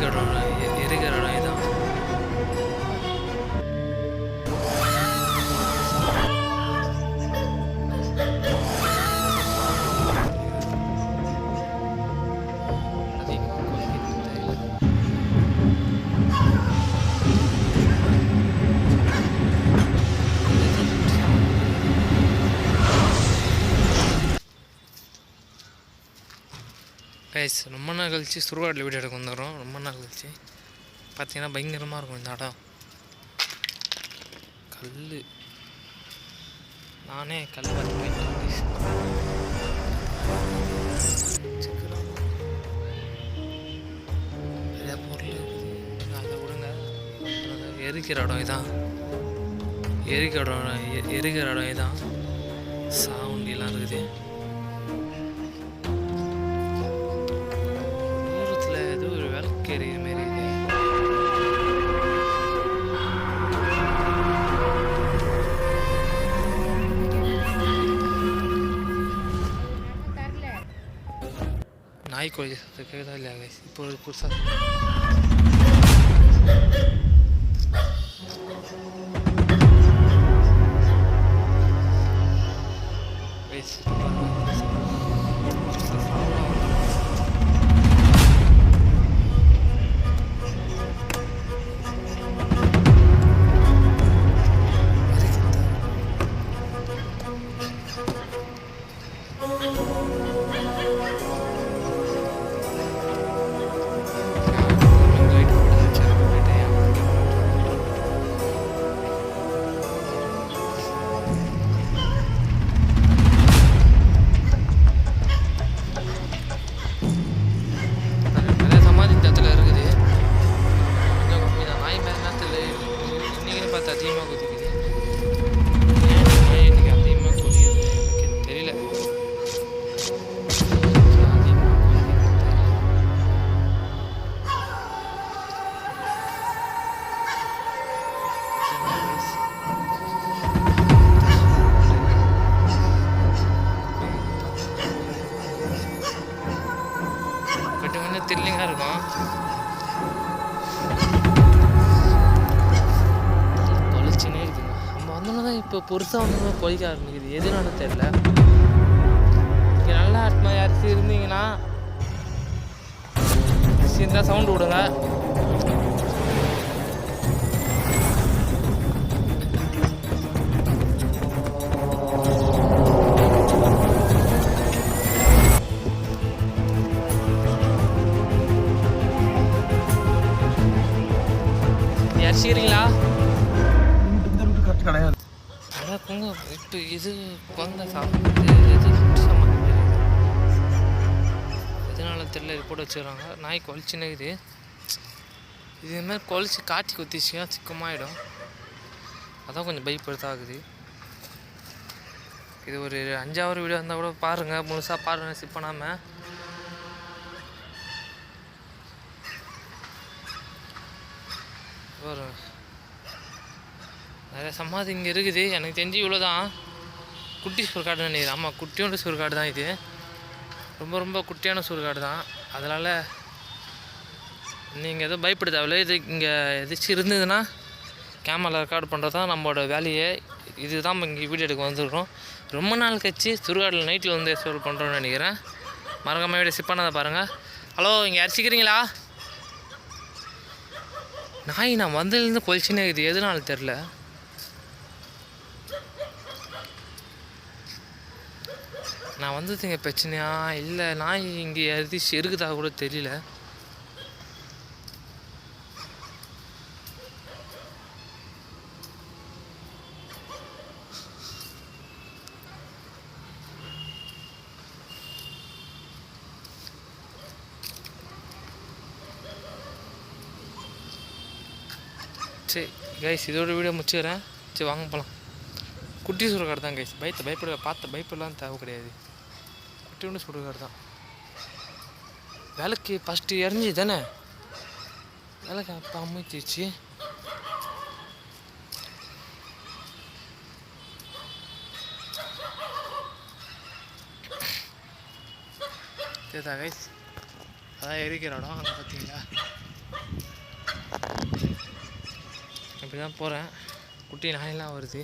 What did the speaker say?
எரிக்கிற இடம் இதான். கைஸ் ரொம்ப நாள் கழிச்சு சுடுகாட்டில் வீடியோ எடுக்க வந்துடுறோம். ரொம்ப நாள் கழிச்சு பார்த்தீங்கன்னா பயங்கரமாக இருக்கும் இந்த இடம். கல் நானே கல் பார்த்து போயிட்டேன். நிறையா பொருள் இருக்குது, அதை விடுங்க. எரிக்கிற இடம் இதான், எரிக்கிற இடம் இதான். சாவுண்டிலாம் இருக்குது. எரிகிற மாரி இது. நாய்க்கோழி கேட்குதா இல்லையா கைஸ்? இப்போ ஒரு புதுசாக அதிகமாக குதிக்குது. இன்னைக்கு அதிகமாக குதிக்குது எனக்கு தெரியல. கொஞ்சம் த்ரில்லிங்காக இருக்கும். இப்போ புதுசாக வந்து கொதிக்க ஆரம்பிக்குது, எதுனால தெரியல. இங்கே நல்லா யாராச்சும் இருந்தீங்கன்னா இருந்தால் சவுண்டு விடுங்க. யாரிச்சிக்கிறீங்களா? கிடையாது. பொங்க இப்போ இது பொங்க சாப்பிட்டு எதனால தெரியல இது போட்டு வச்சுக்கிறாங்க. நாய் கொலிச்சுன்னு இது இதுமாதிரி கொலிச்சு காட்டி குத்திச்சுன்னா சிக்கமாகிடும். அதான் கொஞ்சம் பயப்படுத்தாகுது. இது ஒரு 5வது வீடியோ இருந்தால் கூட பாருங்கள், முழுசாக பாருங்கள், ஸ்கிப் பண்ணாமல். ஒரு நிறைய சமாதி இங்கே இருக்குது. எனக்கு தெரிஞ்சு இவ்வளோ தான். குட்டி சுடுகாடுன்னு நினைக்கிறேன். ஆமாம், குட்டியோட சுடுகாடு தான் இது. ரொம்ப ரொம்ப குட்டியான சுடுகாடு தான். அதனால் நீங்கள் எதுவும் பயப்பட தேவையில்ல. இது இங்கே எதாச்சும் இருந்ததுன்னா கேமரா ரெக்கார்டு பண்ணுறது தான் நம்மளோட வேலையே. இது தான் நம்ம இங்கே வீடியோ எடுக்க வந்துருக்கோம். ரொம்ப நாள் கழிச்சு சுடுகாட்டில் நைட்டில் வந்து எக்ஸ்ப்ளோர் பண்ணுறோன்னு நினைக்கிறேன். மறக்காம வீடியோ ஸ்கிப் பண்ணாத பாருங்கள். ஹலோ, இங்கே அரிசிக்கிறீங்களா? நாய் நான் வந்ததுலேருந்து கொலிச்சுன்னே இருக்குது, எதுனால தெரில. நான் வந்தது இங்கே பிரச்சனையா இல்லை நாய் இங்கே எதிர்த்து இருக்குதா கூட தெரியல. சரி கைஸ், இதோட வீடியோ முடிச்சுக்கிறேன். சரி வாங்க போகலாம். குட்டி சுடுகாடு தான் கைஸ். பயப்படலாம் தேவை கிடையாது. குட்டி சுடுகாடு தான். விளக்கு ஃபஸ்ட்டு எரிஞ்சி தானே, விளக்கு அப்போ அமைச்சிச்சு. சரிதா கைஸ், அதான் எரிக்கிற இடம். அங்கே பார்த்தீங்களா அப்படி தான் போகிறேன். குட்டி நாயெல்லாம் வருது.